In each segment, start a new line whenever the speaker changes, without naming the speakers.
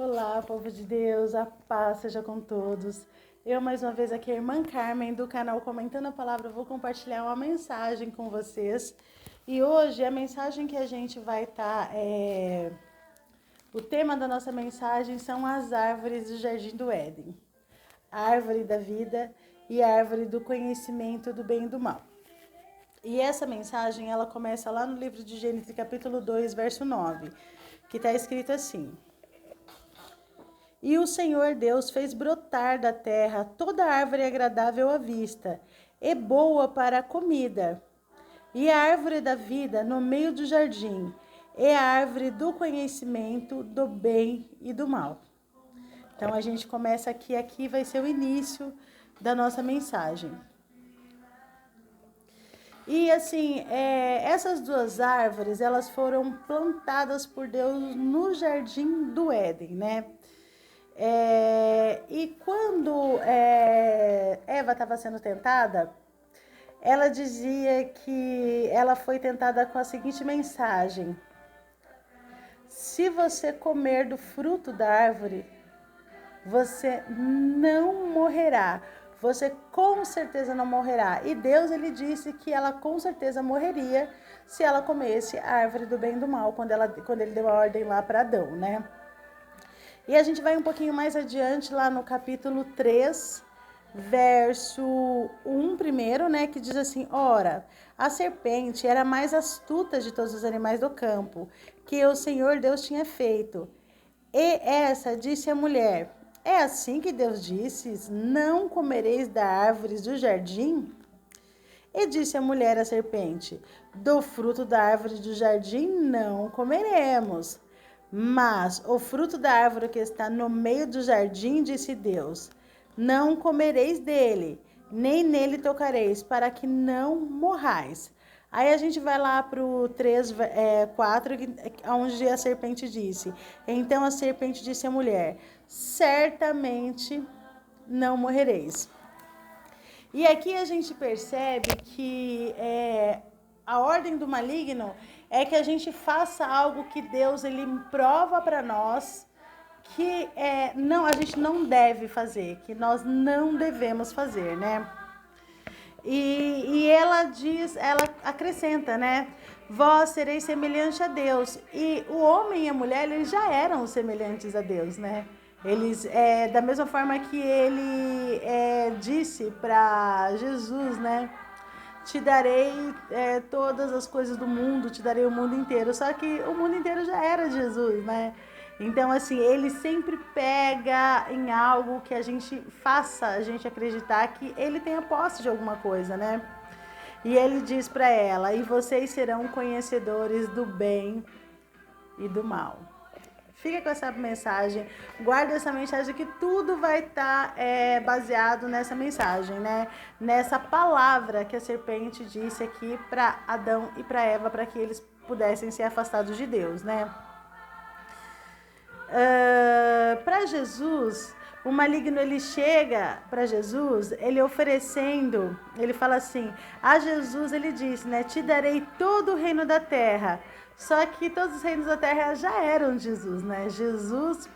Olá, povo de Deus, a paz seja com todos. Eu, mais uma vez, aqui, a irmã Carmen, do canal Comentando a Palavra, vou compartilhar uma mensagem com vocês. E hoje, a mensagem que a gente vai estar... O tema da nossa mensagem são as árvores do Jardim do Éden. A árvore da vida e a árvore do conhecimento do bem e do mal. E essa mensagem, ela começa lá no livro de Gênesis, capítulo 2, verso 9, que está escrito assim... E o Senhor Deus fez brotar da terra toda árvore agradável à vista e boa para a comida, e a árvore da vida no meio do jardim, e a árvore do conhecimento do bem e do mal. Então a gente começa aqui vai ser o início da nossa mensagem. E assim, essas duas árvores, elas foram plantadas por Deus no Jardim do Éden, né? E quando Eva estava sendo tentada, ela dizia que ela foi tentada com a seguinte mensagem: se você comer do fruto da árvore, você não morrerá. Você com certeza não morrerá. E Deus, ele disse que ela com certeza morreria se ela comesse a árvore do bem e do mal, quando ele deu a ordem lá para Adão, né? E a gente vai um pouquinho mais adiante, lá no capítulo 3, verso 1 primeiro, né, que diz assim: ora, a serpente era a mais astuta de todos os animais do campo, que o Senhor Deus tinha feito. E essa disse à mulher: é assim que Deus disse, não comereis da árvore do jardim? E disse a mulher à serpente: do fruto da árvore do jardim não comeremos. Mas o fruto da árvore que está no meio do jardim, disse Deus: não comereis dele, nem nele tocareis, para que não morrais. Aí a gente vai lá para o 3, 4, onde a serpente disse: então a serpente disse à mulher: certamente não morrereis. E aqui a gente percebe que a ordem do maligno é que a gente faça algo que Deus ele prova para nós que a gente não deve fazer, que nós não devemos fazer, né? E ela acrescenta, né? Vós sereis semelhante a Deus. E o homem e a mulher, eles já eram semelhantes a Deus, né? Eles, da mesma forma que ele disse para Jesus, né? Te darei todas as coisas do mundo, te darei o mundo inteiro. Só que o mundo inteiro já era Jesus, né? Então, assim, ele sempre pega em algo que a gente faça a gente acreditar que ele tem a posse de alguma coisa, né? E ele diz para ela: e vocês serão conhecedores do bem e do mal. Fica com essa mensagem, guarda essa mensagem, que tudo vai estar baseado nessa mensagem, né? Nessa palavra que a serpente disse aqui para Adão e para Eva, para que eles pudessem ser afastados de Deus, né? Para Jesus, o maligno ele chega para Jesus, ele oferecendo, ele fala assim: a Jesus ele disse, né? Te darei todo o reino da terra. Só que todos os reinos da terra já eram de Jesus, né? Jesus,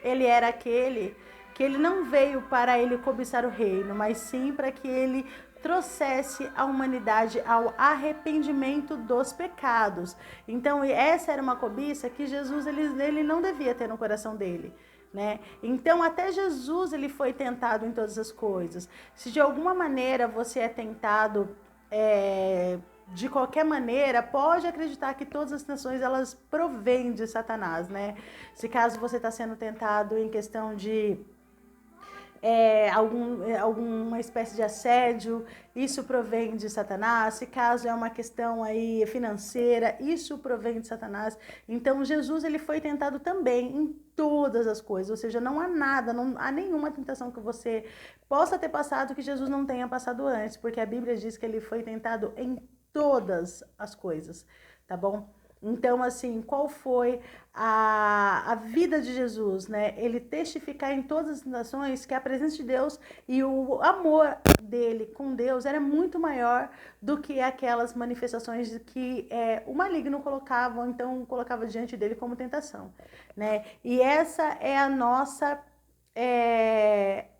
ele era aquele que ele não veio para ele cobiçar o reino, mas sim para que ele trouxesse a humanidade ao arrependimento dos pecados. Então, essa era uma cobiça que Jesus ele não devia ter no coração dele, né? Então, até Jesus ele foi tentado em todas as coisas. Se de alguma maneira você é tentado de qualquer maneira, pode acreditar que todas as tentações elas provêm de Satanás, né? Se caso você está sendo tentado em questão de alguma espécie de assédio, isso provém de Satanás. Se caso é uma questão aí financeira, isso provém de Satanás. Então Jesus ele foi tentado também em todas as coisas, ou seja, não há nada, não há nenhuma tentação que você possa ter passado que Jesus não tenha passado antes, porque a Bíblia diz que ele foi tentado em todas as coisas, tá bom? Então, assim, qual foi a vida de Jesus, né? Ele testificar em todas as nações que a presença de Deus e o amor dele com Deus era muito maior do que aquelas manifestações que o maligno colocava, ou então colocava diante dele como tentação, né? E essa é a nossa...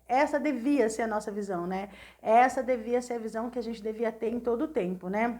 essa devia ser a nossa visão, né? Essa devia ser a visão que a gente devia ter em todo o tempo, né?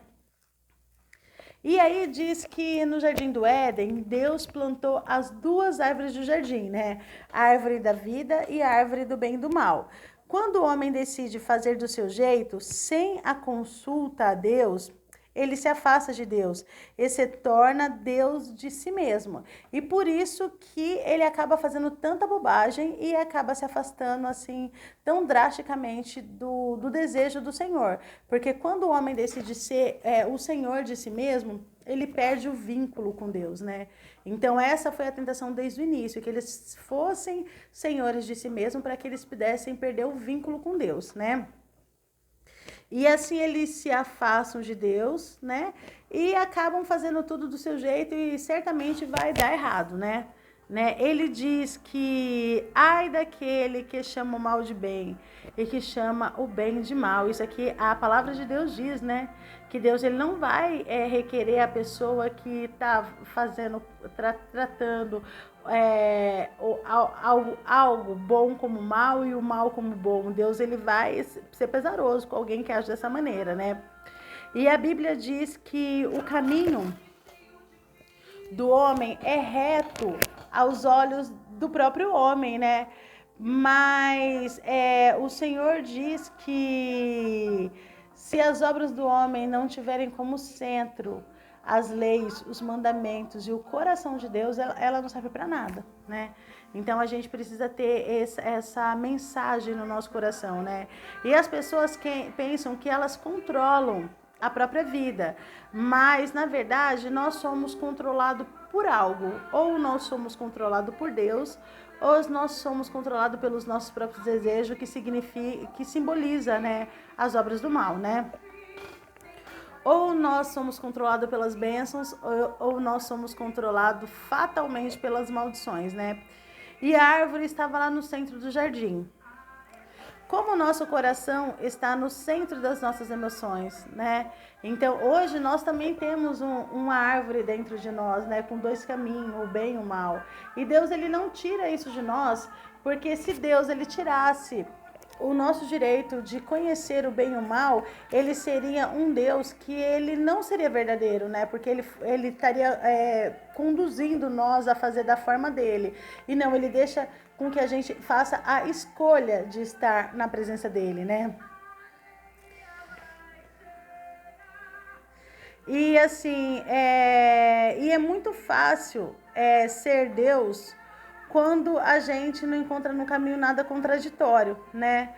E aí diz que no Jardim do Éden, Deus plantou as duas árvores do jardim, né? A árvore da vida e a árvore do bem e do mal. Quando o homem decide fazer do seu jeito, sem a consulta a Deus, ele se afasta de Deus e se torna Deus de si mesmo. E por isso que ele acaba fazendo tanta bobagem e acaba se afastando assim tão drasticamente do desejo do Senhor. Porque quando o homem decide ser o Senhor de si mesmo, ele perde o vínculo com Deus, né? Então essa foi a tentação desde o início, que eles fossem senhores de si mesmo para que eles pudessem perder o vínculo com Deus, né? E assim eles se afastam de Deus, né? E acabam fazendo tudo do seu jeito e certamente vai dar errado, né? Ele diz que ai daquele que chama o mal de bem e que chama o bem de mal. Isso aqui a palavra de Deus diz, né? Que Deus ele não vai requerer a pessoa que está fazendo, tratando algo bom como mal e o mal como bom. Deus ele vai ser pesaroso com alguém que age dessa maneira, né? E a Bíblia diz que o caminho do homem é reto aos olhos do próprio homem, né? Mas o Senhor diz que se as obras do homem não tiverem como centro as leis, os mandamentos e o coração de Deus, ela não serve para nada, né? Então a gente precisa ter essa mensagem no nosso coração, né? E as pessoas que pensam que elas controlam a própria vida, mas na verdade nós somos controlados por algo, ou nós somos controlados por Deus, ou nós somos controlados pelos nossos próprios desejos, que simboliza, né, as obras do mal, né? Ou nós somos controlados pelas bênçãos, ou nós somos controlados fatalmente pelas maldições, né? E a árvore estava lá no centro do jardim. Como o nosso coração está no centro das nossas emoções, né? Então, hoje nós também temos uma árvore dentro de nós, né? Com dois caminhos, o bem e o mal. E Deus, ele não tira isso de nós, porque se Deus, ele tirasse o nosso direito de conhecer o bem e o mal, ele seria um Deus que ele não seria verdadeiro, né? Porque ele estaria conduzindo nós a fazer da forma dele. E não, ele deixa com que a gente faça a escolha de estar na presença dele, né? E assim, e é muito fácil ser Deus quando a gente não encontra no caminho nada contraditório, né?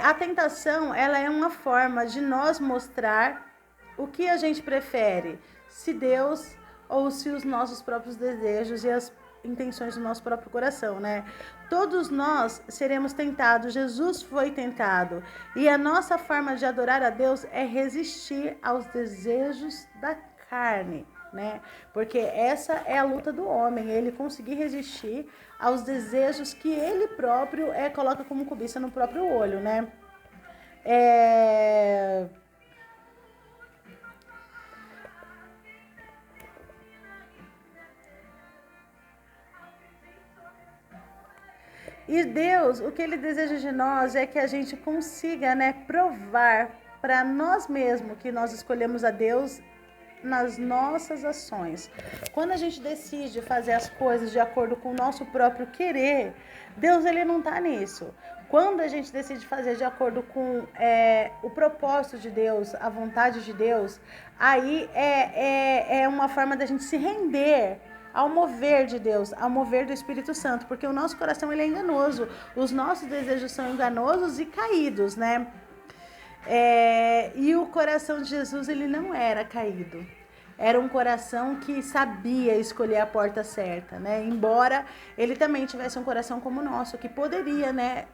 A tentação, ela é uma forma de nós mostrar o que a gente prefere, se Deus ou se os nossos próprios desejos e as intenções do nosso próprio coração, né? Todos nós seremos tentados, Jesus foi tentado, e a nossa forma de adorar a Deus é resistir aos desejos da carne, né? Porque essa é a luta do homem, ele conseguir resistir aos desejos que ele próprio coloca como cobiça no próprio olho, né? E Deus, o que ele deseja de nós é que a gente consiga, né, provar para nós mesmos que nós escolhemos a Deus nas nossas ações. Quando a gente decide fazer as coisas de acordo com o nosso próprio querer, Deus ele não está nisso. Quando a gente decide fazer de acordo com o propósito de Deus, a vontade de Deus, aí é uma forma da gente se render ao mover de Deus, ao mover do Espírito Santo, porque o nosso coração ele é enganoso, os nossos desejos são enganosos e caídos, né? E o coração de Jesus ele não era caído, era um coração que sabia escolher a porta certa, né? Embora ele também tivesse um coração como o nosso, que poderia, né,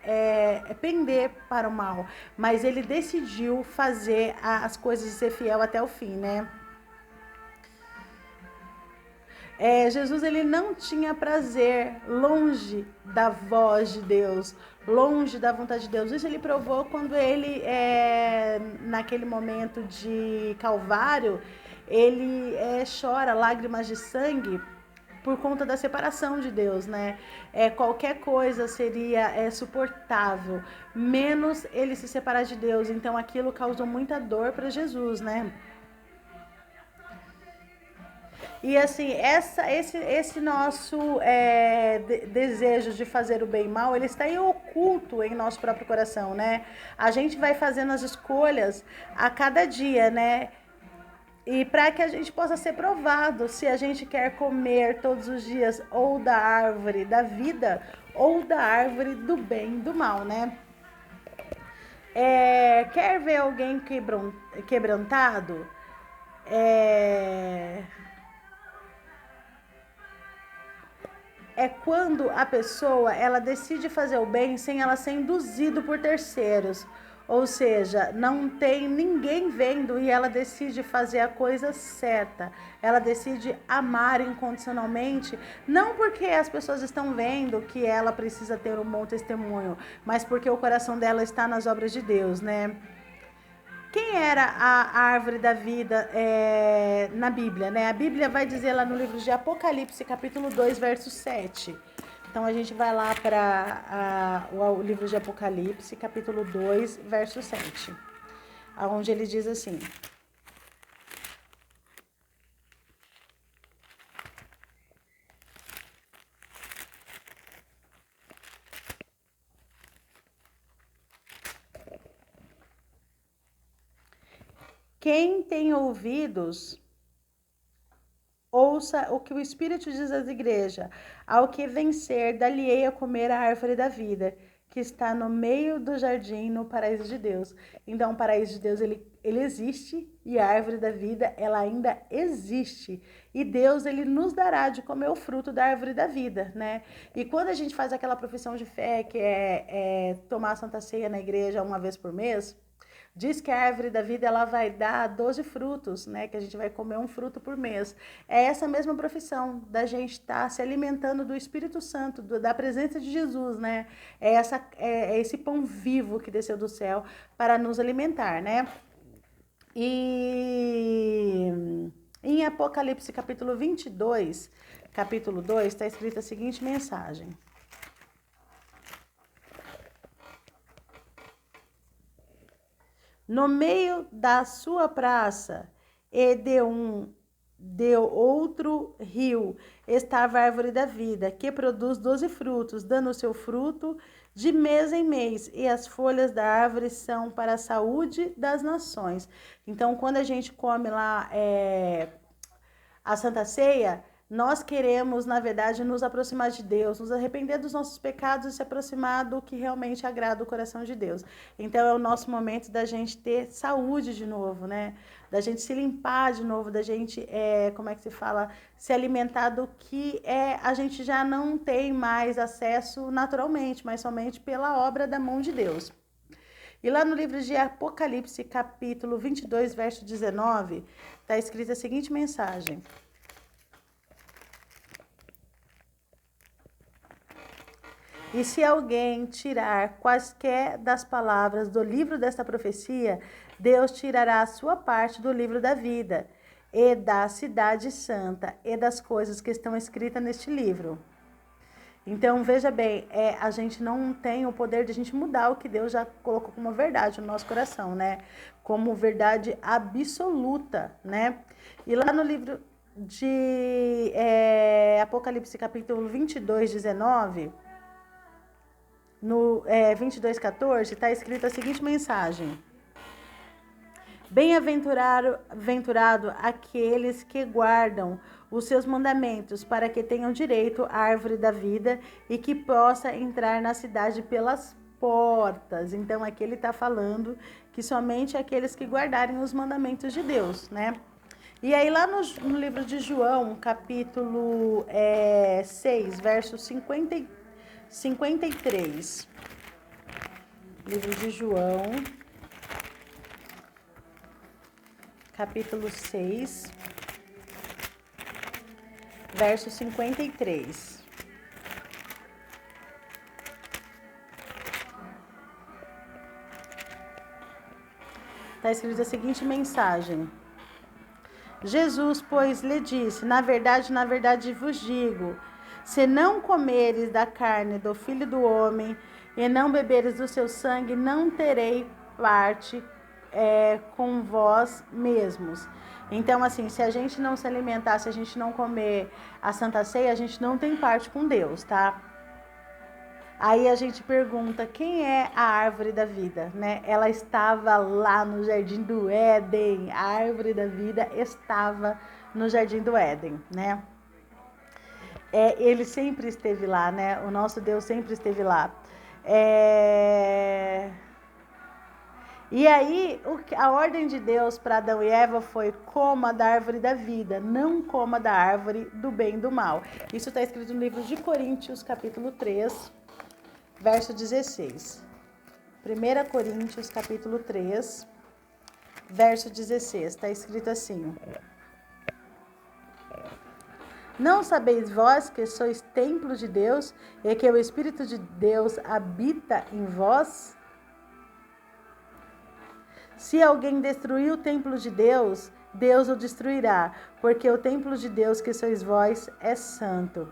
pender para o mal, mas ele decidiu fazer as coisas e ser fiel até o fim, né? Jesus ele não tinha prazer longe da voz de Deus, longe da vontade de Deus. Isso ele provou quando ele, naquele momento de Calvário, ele chora lágrimas de sangue por conta da separação de Deus, né? Qualquer coisa seria suportável, menos ele se separar de Deus. Então aquilo causou muita dor para Jesus, né? E assim, esse nosso desejo de fazer o bem e mal, ele está aí oculto em nosso próprio coração, né? A gente vai fazendo as escolhas a cada dia, né? E para que a gente possa ser provado se a gente quer comer todos os dias ou da árvore da vida ou da árvore do bem e do mal, né? Quer ver alguém quebrantado? É quando a pessoa ela decide fazer o bem sem ela ser induzido por terceiros. Ou seja, não tem ninguém vendo e ela decide fazer a coisa certa. Ela decide amar incondicionalmente, não porque as pessoas estão vendo que ela precisa ter um bom testemunho, mas porque o coração dela está nas obras de Deus, né? Quem era a árvore da vida na Bíblia, né? A Bíblia vai dizer lá no livro de Apocalipse, capítulo 2, verso 7. Então a gente vai lá para o livro de Apocalipse, capítulo 2, verso 7. Onde ele diz assim: quem tem ouvidos, ouça o que o Espírito diz às igrejas. Ao que vencer, dar-lhe-ei a comer a árvore da vida, que está no meio do jardim, no paraíso de Deus. Então, o paraíso de Deus, ele existe, e a árvore da vida, ela ainda existe. E Deus, ele nos dará de comer o fruto da árvore da vida, né? E quando a gente faz aquela profissão de fé, que é tomar a Santa Ceia na igreja uma vez por mês, diz que a árvore da vida ela vai dar 12 frutos, né? Que a gente vai comer um fruto por mês. É essa mesma profissão da gente estar se alimentando do Espírito Santo, da presença de Jesus, né? É esse pão vivo que desceu do céu para nos alimentar, né? E em Apocalipse capítulo 22, capítulo 2, está escrita a seguinte mensagem: no meio da sua praça e de outro rio estava a árvore da vida, que produz 12 frutos, dando o seu fruto de mês em mês, e as folhas da árvore são para a saúde das nações. Então, quando a gente come lá a Santa Ceia, nós queremos, na verdade, nos aproximar de Deus, nos arrepender dos nossos pecados e se aproximar do que realmente agrada o coração de Deus. Então é o nosso momento da gente ter saúde de novo, né? Da gente se limpar de novo, da gente, como é que se fala? Se alimentar do que a gente já não tem mais acesso naturalmente, mas somente pela obra da mão de Deus. E lá no livro de Apocalipse, capítulo 22, verso 19, está escrita a seguinte mensagem: e se alguém tirar quaisquer das palavras do livro desta profecia, Deus tirará a sua parte do livro da vida, e da cidade santa, e das coisas que estão escritas neste livro. Então, veja bem, a gente não tem o poder de a gente mudar o que Deus já colocou como verdade no nosso coração, né? Como verdade absoluta, né? E lá no livro de Apocalipse, capítulo 22, 19... no 22:14, está escrita a seguinte mensagem: bem-aventurado aqueles que guardam os seus mandamentos, para que tenham direito à árvore da vida e que possa entrar na cidade pelas portas. Então aqui ele está falando que somente aqueles que guardarem os mandamentos de Deus, né? E aí lá no livro de João, capítulo 6, verso 53. Livro de João, capítulo 6, verso 53. Está escrito a seguinte mensagem. Jesus, pois, lhe disse: na verdade vos digo, se não comeres da carne do Filho do Homem e não beberes do seu sangue, não terei parte com vós mesmos. Então, assim, se a gente não se alimentar, se a gente não comer a Santa Ceia, a gente não tem parte com Deus, tá? Aí a gente pergunta, quem é a árvore da vida, né? Ela estava lá no Jardim do Éden, a árvore da vida estava no Jardim do Éden, né? Ele sempre esteve lá, né? O nosso Deus sempre esteve lá. E aí, a ordem de Deus para Adão e Eva foi: coma da árvore da vida, não coma da árvore do bem e do mal. Isso está escrito no livro de Coríntios, capítulo 3, verso 16. 1 Coríntios, capítulo 3, verso 16. Está escrito assim: não sabeis vós que sois templo de Deus e que o Espírito de Deus habita em vós? Se alguém destruir o templo de Deus, Deus o destruirá, porque o templo de Deus que sois vós é santo.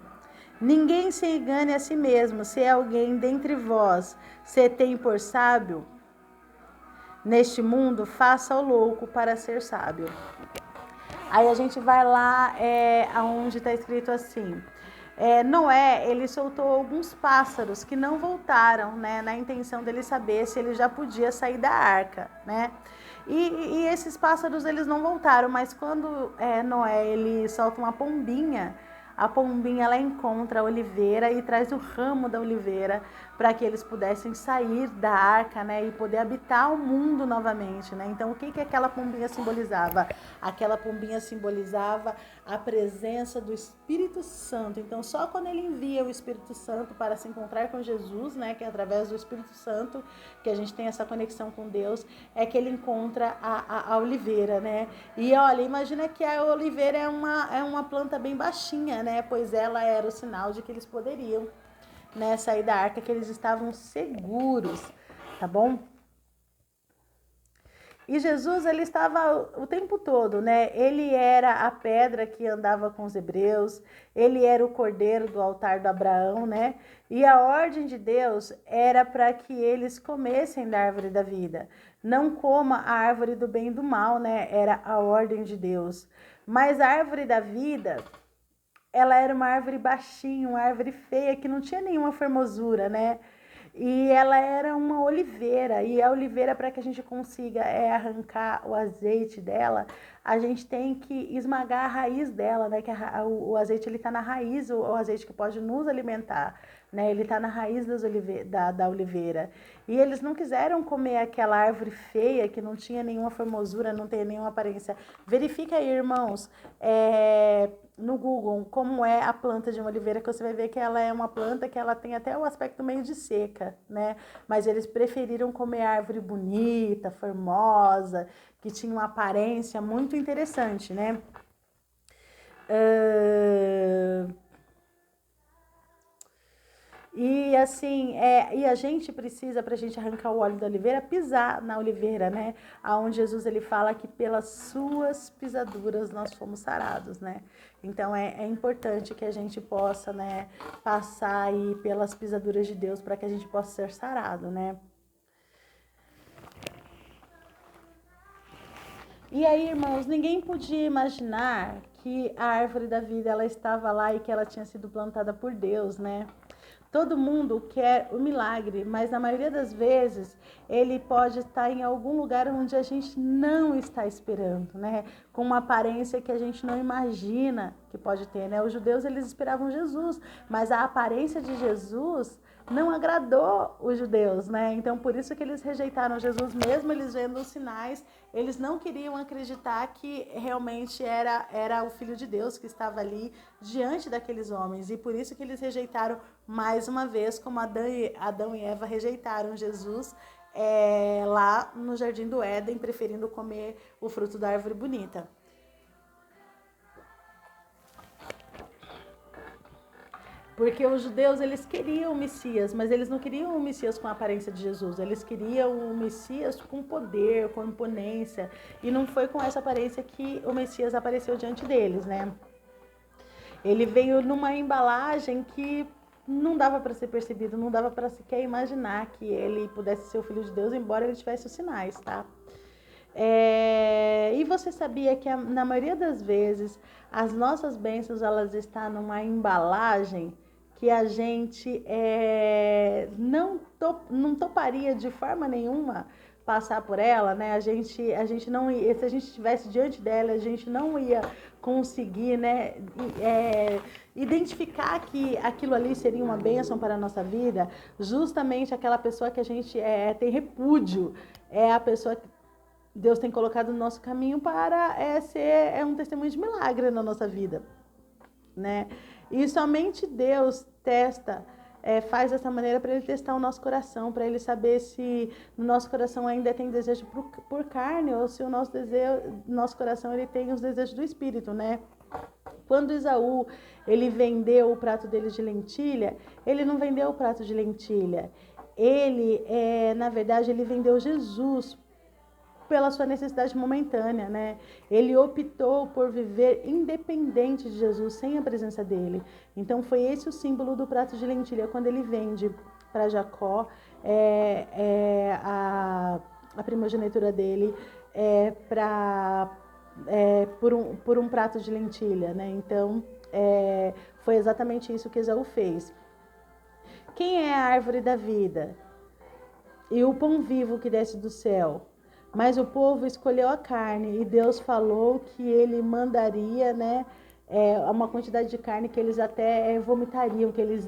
Ninguém se engane a si mesmo. Se alguém dentre vós se tem por sábio neste mundo, faça o louco para ser sábio. Aí a gente vai lá onde está escrito assim: Noé, ele soltou alguns pássaros que não voltaram, né, na intenção dele saber se ele já podia sair da arca, né? E esses pássaros, eles não voltaram, mas quando Noé, ele solta uma pombinha, a pombinha, ela encontra a oliveira e traz o ramo da oliveira para que eles pudessem sair da arca, né, e poder habitar o mundo novamente, né? Então, o que aquela pombinha simbolizava? Aquela pombinha simbolizava a presença do Espírito Santo. Então, só quando ele envia o Espírito Santo para se encontrar com Jesus, né, que é através do Espírito Santo que a gente tem essa conexão com Deus, é que ele encontra a oliveira, né? E olha, imagina que a oliveira é uma planta bem baixinha, né? Pois ela era o sinal de que eles poderiam, né, sair da arca, que eles estavam seguros, tá bom? E Jesus, ele estava o tempo todo, né? Ele era a pedra que andava com os hebreus, ele era o cordeiro do altar do Abraão, né? E a ordem de Deus era para que eles comessem da árvore da vida. Não coma a árvore do bem e do mal, né? Era a ordem de Deus. Mas a árvore da vida, ela era uma árvore baixinha, uma árvore feia, que não tinha nenhuma formosura, né? E ela era uma oliveira, e a oliveira, para que a gente consiga arrancar o azeite dela, a gente tem que esmagar a raiz dela, né? Que o azeite, ele está na raiz, o azeite que pode nos alimentar, né? Ele está na raiz da oliveira. E eles não quiseram comer aquela árvore feia, que não tinha nenhuma formosura, não tem nenhuma aparência. Verifica aí, irmãos, no Google, como é a planta de uma oliveira, que você vai ver que ela é uma planta que ela tem até o aspecto meio de seca, né? Mas eles preferiram comer árvore bonita, formosa, que tinha uma aparência muito interessante, né? E assim, e a gente precisa, para a gente arrancar o óleo da oliveira, pisar na oliveira, né? Aonde Jesus, ele fala que pelas suas pisaduras nós fomos sarados, né? Então é importante que a gente possa, né, passar aí pelas pisaduras de Deus para que a gente possa ser sarado, né? E aí, irmãos, ninguém podia imaginar que a árvore da vida, ela estava lá e que ela tinha sido plantada por Deus, né? Todo mundo quer o milagre, mas na maioria das vezes ele pode estar em algum lugar onde a gente não está esperando, né? Com uma aparência que a gente não imagina que pode ter, né? Os judeus, eles esperavam Jesus, mas a aparência de Jesus não agradou os judeus, né? Então, por isso que eles rejeitaram Jesus, mesmo eles vendo os sinais, eles não queriam acreditar que realmente era o Filho de Deus que estava ali diante daqueles homens, e por isso que eles rejeitaram mais uma vez, como Adão e Eva rejeitaram Jesus lá no Jardim do Éden, preferindo comer o fruto da árvore bonita. Porque os judeus, eles queriam o Messias, mas eles não queriam o Messias com a aparência de Jesus. Eles queriam o Messias com poder, com imponência. E não foi com essa aparência que o Messias apareceu diante deles, né? Ele veio numa embalagem que não dava para ser percebido, não dava para sequer imaginar que ele pudesse ser o Filho de Deus, embora ele tivesse os sinais, tá? E você sabia que na maioria das vezes as nossas bênçãos elas estão numa embalagem que a gente não toparia de forma nenhuma passar por ela, né? A gente não ia, se a gente estivesse diante dela, a gente não ia conseguir, né, identificar que aquilo ali seria uma bênção para a nossa vida. Justamente aquela pessoa que a gente tem repúdio é a pessoa que Deus tem colocado no nosso caminho para ser um testemunho de milagre na nossa vida, né? E somente Deus testa, faz dessa maneira para Ele testar o nosso coração, para Ele saber se no nosso coração ainda tem desejo por carne ou se o nosso coração ele tem os desejos do Espírito, né? Quando Esaú ele vendeu o prato dele de lentilha, ele não vendeu o prato de lentilha. Ele, na verdade, ele vendeu Jesus pela sua necessidade momentânea, né? Ele optou por viver independente de Jesus, sem a presença dele. Então foi esse o símbolo do prato de lentilha, quando ele vende para Jacó a primogenitura dele por um prato de lentilha, né? Então foi exatamente isso que Esaú fez. Quem é a árvore da vida? E o pão vivo que desce do céu? Mas o povo escolheu a carne e Deus falou que ele mandaria, né, uma quantidade de carne que eles até vomitariam, que eles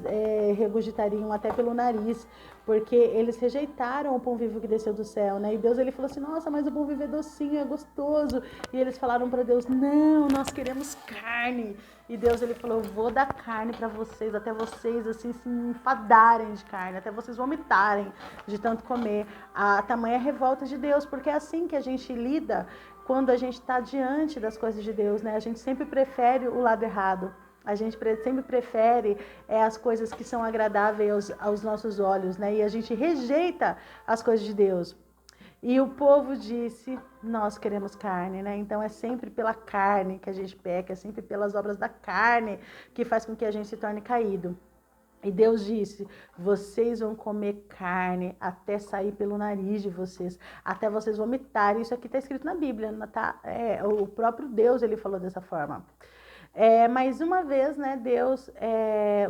regurgitariam até pelo nariz, porque eles rejeitaram o pão vivo que desceu do céu, né? E Deus ele falou assim: nossa, mas o pão vivo é docinho, é gostoso. E eles falaram para Deus: não, nós queremos carne. E Deus ele falou: eu vou dar carne para vocês, até vocês assim se enfadarem de carne, até vocês vomitarem de tanto comer. A tamanha revolta de Deus, porque é assim que a gente lida quando a gente está diante das coisas de Deus, né? A gente sempre prefere o lado errado. A gente sempre prefere as coisas que são agradáveis aos nossos olhos, né? E a gente rejeita as coisas de Deus. E o povo disse: nós queremos carne, né? Então é sempre pela carne que a gente peca, é sempre pelas obras da carne que faz com que a gente se torne caído. E Deus disse: vocês vão comer carne até sair pelo nariz de vocês, até vocês vomitarem. Isso aqui está escrito na Bíblia, tá? O próprio Deus ele falou dessa forma. Mais uma vez, né, Deus,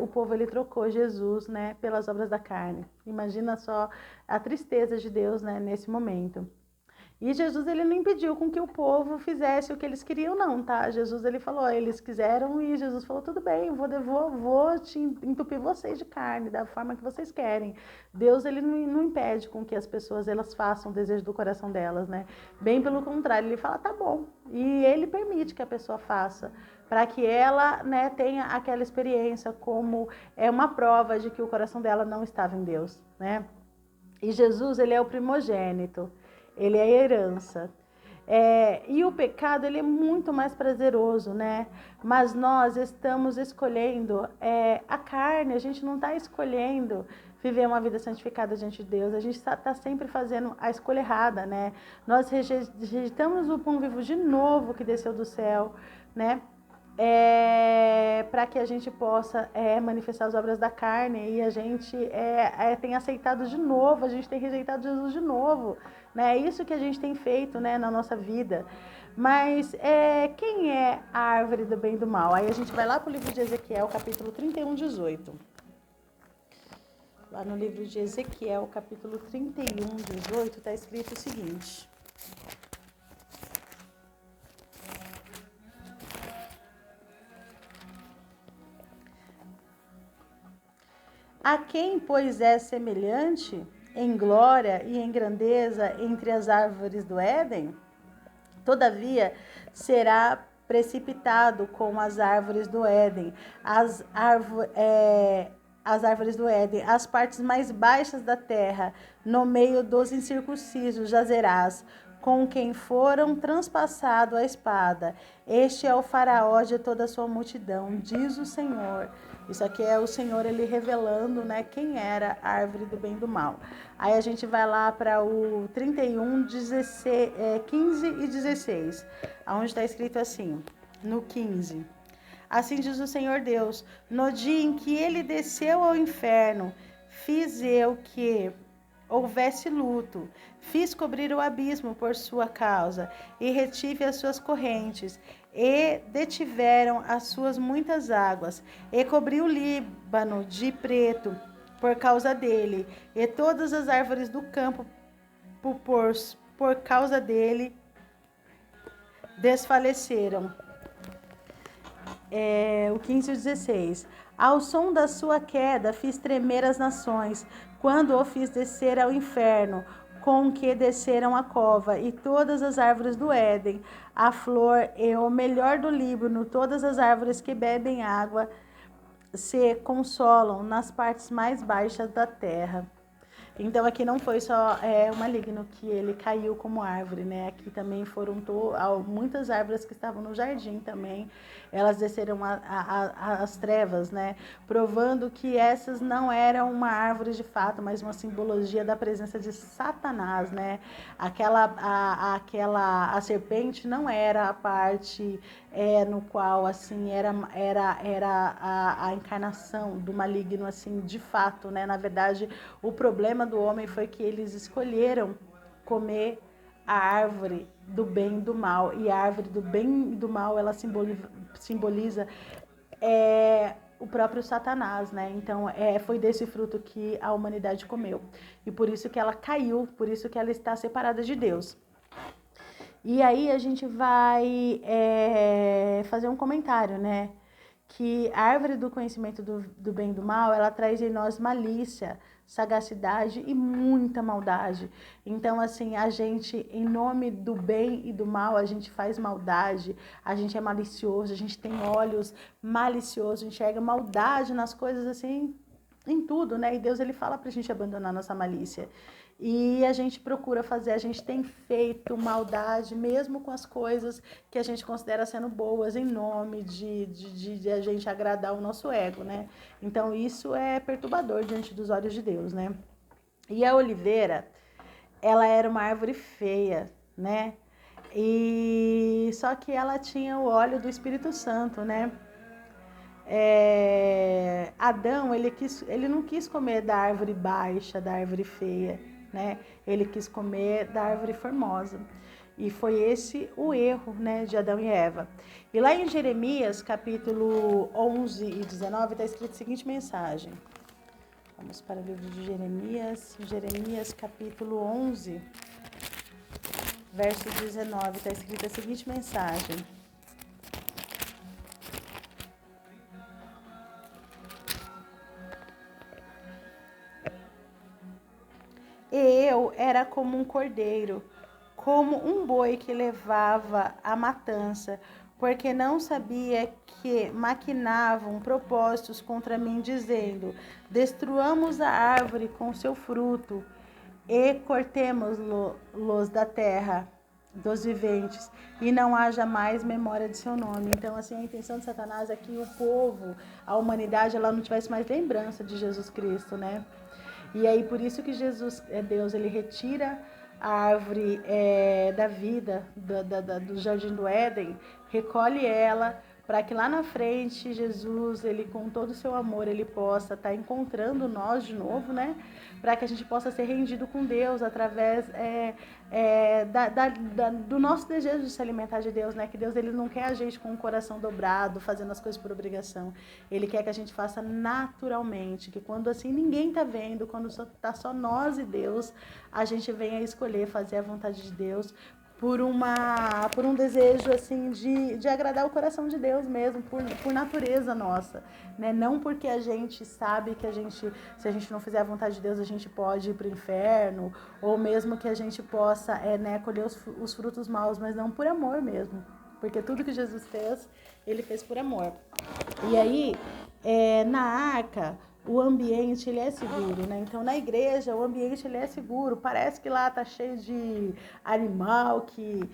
o povo ele trocou Jesus, né, pelas obras da carne. Imagina só a tristeza de Deus, né, nesse momento. E Jesus ele não impediu com que o povo fizesse o que eles queriam, não, tá? Jesus ele falou: eles quiseram, e Jesus falou: tudo bem, vou te entupir vocês de carne da forma que vocês querem. Deus ele não impede com que as pessoas elas façam o desejo do coração delas, né? Bem pelo contrário, ele fala: tá bom. E ele permite que a pessoa faça, para que ela, né, tenha aquela experiência como uma prova de que o coração dela não estava em Deus, né? E Jesus ele é o primogênito. Ele é a herança. E o pecado ele é muito mais prazeroso, né? Mas nós estamos escolhendo a carne, a gente não está escolhendo viver uma vida santificada diante de Deus, a gente está sempre fazendo a escolha errada, né? Nós rejeitamos o pão vivo de novo que desceu do céu, né? Para que a gente possa manifestar as obras da carne, e a gente tem aceitado de novo, a gente tem rejeitado Jesus de novo, né? É isso que a gente tem feito, né, na nossa vida. Mas quem é a árvore do bem e do mal? Aí a gente vai lá para o livro de Ezequiel, capítulo 31, 18. Lá no livro de Ezequiel, capítulo 31, 18, está escrito o seguinte: a quem, pois, é semelhante em glória e em grandeza entre as árvores do Éden? Todavia, será precipitado com as árvores do Éden, as árvores do Éden, as partes mais baixas da terra, no meio dos incircuncisos jazerás, com quem foram transpassado a espada. Este é o faraó de toda a sua multidão, diz o Senhor. Isso aqui é o Senhor, ele revelando, né, quem era a árvore do bem e do mal. Aí a gente vai lá para o 31, 16, 15 e 16, onde está escrito assim, no 15. Assim diz o Senhor Deus, no dia em que ele desceu ao inferno, fiz eu que houvesse luto, fiz cobrir o abismo por sua causa, e retive as suas correntes, e detiveram as suas muitas águas, e cobri o Líbano de preto por causa dele, e todas as árvores do campo por causa dele desfaleceram. O 15 e 16. Ao som da sua queda fiz tremer as nações, quando o fiz descer ao inferno, com que desceram a cova, e todas as árvores do Éden, a flor e o melhor do Líbano, todas as árvores que bebem água, se consolam nas partes mais baixas da terra. Então aqui não foi só o maligno que ele caiu como árvore, né? Aqui também foram muitas árvores que estavam no jardim também, elas desceram as trevas, né? Provando que essas não eram uma árvore de fato, mas uma simbologia da presença de Satanás, né? A serpente não era a parte no qual assim era a encarnação do maligno assim de fato, né? Na verdade, o problema do homem foi que eles escolheram comer a árvore do bem e do mal, e a árvore do bem e do mal ela simboliza o próprio Satanás, né? Então foi desse fruto que a humanidade comeu, e por isso que ela caiu, por isso que ela está separada de Deus. E aí a gente vai fazer um comentário, né? Que a árvore do conhecimento do bem e do mal, ela traz em nós malícia, sagacidade e muita maldade. Então, assim, a gente, em nome do bem e do mal, a gente faz maldade, a gente é malicioso, a gente tem olhos maliciosos, enxerga maldade nas coisas, assim, em tudo, né? E Deus, ele fala pra gente abandonar nossa malícia. E a gente procura fazer, a gente tem feito maldade, mesmo com as coisas que a gente considera sendo boas, em nome de a gente agradar o nosso ego, né? Então isso é perturbador diante dos olhos de Deus, né? E a oliveira, ela era uma árvore feia, né? E só que ela tinha o óleo do Espírito Santo, né? Adão, ele não quis comer da árvore baixa, da árvore feia, né? Ele quis comer da árvore formosa. E foi esse o erro, né, de Adão e Eva. E lá em Jeremias, capítulo 11 e 19, está escrito a seguinte mensagem. Vamos para o livro de Jeremias, capítulo 11, verso 19, está escrito a seguinte mensagem. E eu era como um cordeiro, como um boi que levava a matança, porque não sabia que maquinavam propósitos contra mim, dizendo: destruamos a árvore com seu fruto e cortemos-los da terra dos viventes, e não haja mais memória de seu nome. Então, assim, a intenção de Satanás é que o povo, a humanidade, ela não tivesse mais lembrança de Jesus Cristo, né? E aí, por isso que Deus, ele retira a árvore da vida, do Jardim do Éden, recolhe ela, para que lá na frente, Jesus, ele com todo o seu amor, ele possa estar encontrando nós de novo, né? Para que a gente possa ser rendido com Deus através do nosso desejo de se alimentar de Deus, né? Que Deus, ele não quer a gente com o coração dobrado, fazendo as coisas por obrigação. Ele quer que a gente faça naturalmente, que quando assim ninguém tá vendo, quando tá só nós e Deus, a gente venha escolher fazer a vontade de Deus por um desejo assim de agradar o coração de Deus mesmo, por natureza nossa, né? Não porque a gente sabe que se a gente não fizer a vontade de Deus, a gente pode ir para o inferno, ou mesmo que a gente possa colher os frutos maus, mas não por amor mesmo, porque tudo que Jesus fez, ele fez por amor. E aí, na arca, o ambiente ele é seguro, né? Então na igreja o ambiente ele é seguro. Parece que lá tá cheio de animal que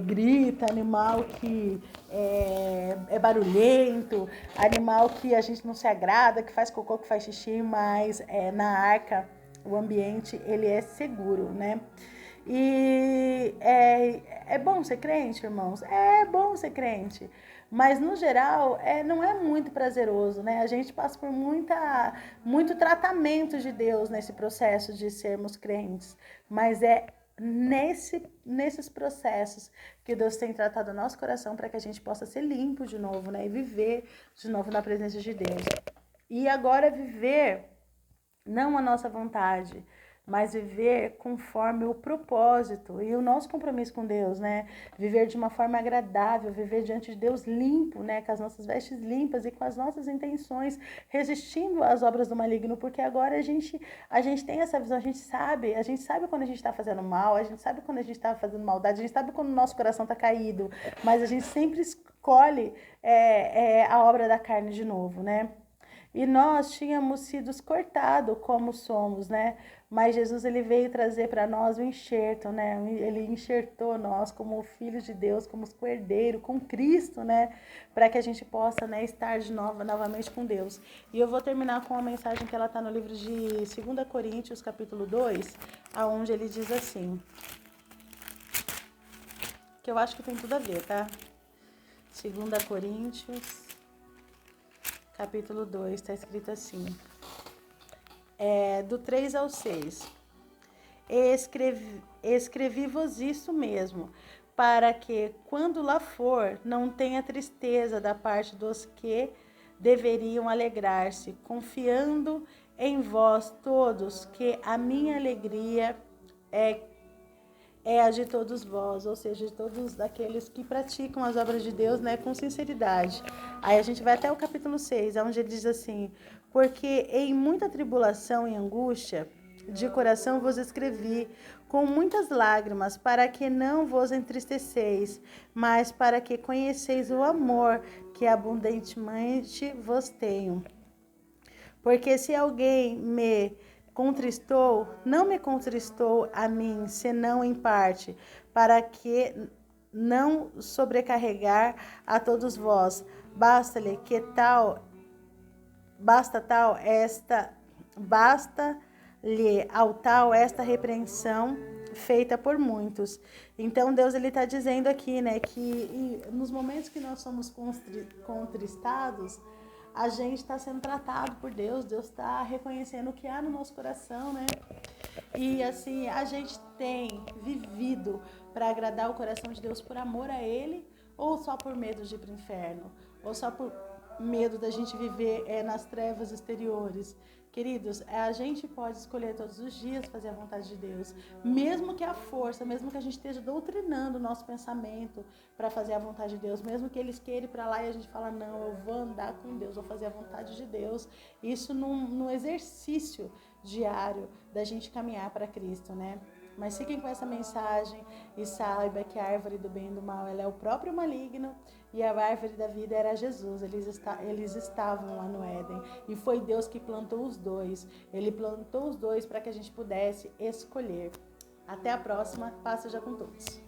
grita, animal que é barulhento, animal que a gente não se agrada, que faz cocô, que faz xixi, mas na arca o ambiente ele é seguro, né? E é bom ser crente, irmãos? É bom ser crente. Mas, no geral, não é muito prazeroso, né? A gente passa por muito tratamento de Deus nesse processo de sermos crentes. Mas é nesses processos que Deus tem tratado o nosso coração para que a gente possa ser limpo de novo, né? E viver de novo na presença de Deus. E agora viver não a nossa vontade, mas viver conforme o propósito e o nosso compromisso com Deus, né? Viver de uma forma agradável, viver diante de Deus limpo, né? Com as nossas vestes limpas e com as nossas intenções, resistindo às obras do maligno, porque agora a gente tem essa visão, a gente sabe quando a gente está fazendo mal, a gente sabe quando a gente está fazendo maldade, a gente sabe quando o nosso coração está caído, mas a gente sempre escolhe a obra da carne de novo, né? E nós tínhamos sido cortados como somos, né? Mas Jesus ele veio trazer para nós o enxerto, né? Ele enxertou nós como filhos de Deus, como cordeiro, com Cristo, né? Para que a gente possa, né, estar novamente com Deus. E eu vou terminar com uma mensagem que ela está no livro de 2 Coríntios, capítulo 2, aonde ele diz assim, que eu acho que tem tudo a ver, tá? 2 Coríntios, capítulo 2, está escrito assim, do 3 ao 6. Escrevi-vos isso mesmo, para que, quando lá for, não tenha tristeza da parte dos que deveriam alegrar-se, confiando em vós todos, que a minha alegria é a de todos vós, ou seja, de todos aqueles que praticam as obras de Deus, né, com sinceridade. Aí a gente vai até o capítulo 6, onde ele diz assim, porque em muita tribulação e angústia de coração vos escrevi, com muitas lágrimas, para que não vos entristeceis, mas para que conheceis o amor que abundantemente vos tenho. Porque se alguém me contristou, não me contristou a mim, senão em parte, para que não sobrecarregar a todos vós. Basta-lhe ao tal esta repreensão feita por muitos. Então Deus ele está dizendo aqui, né, que nos momentos que nós somos contristados, a gente está sendo tratado por Deus, Deus está reconhecendo o que há no nosso coração, né? E assim, a gente tem vivido para agradar o coração de Deus por amor a Ele, ou só por medo de ir para o inferno, ou só por medo da gente viver nas trevas exteriores. Queridos, a gente pode escolher todos os dias fazer a vontade de Deus, mesmo que a força, mesmo que a gente esteja doutrinando o nosso pensamento para fazer a vontade de Deus, mesmo que eles queiram ir para lá e a gente fala, não, eu vou andar com Deus, vou fazer a vontade de Deus. Isso no exercício diário da gente caminhar para Cristo, né? Mas fiquem com essa mensagem e saiba que a árvore do bem e do mal, ela é o próprio maligno e a árvore da vida era Jesus. Eles estavam lá no Éden e foi Deus que plantou os dois. Ele plantou os dois para que a gente pudesse escolher. Até a próxima. Paz seja com todos.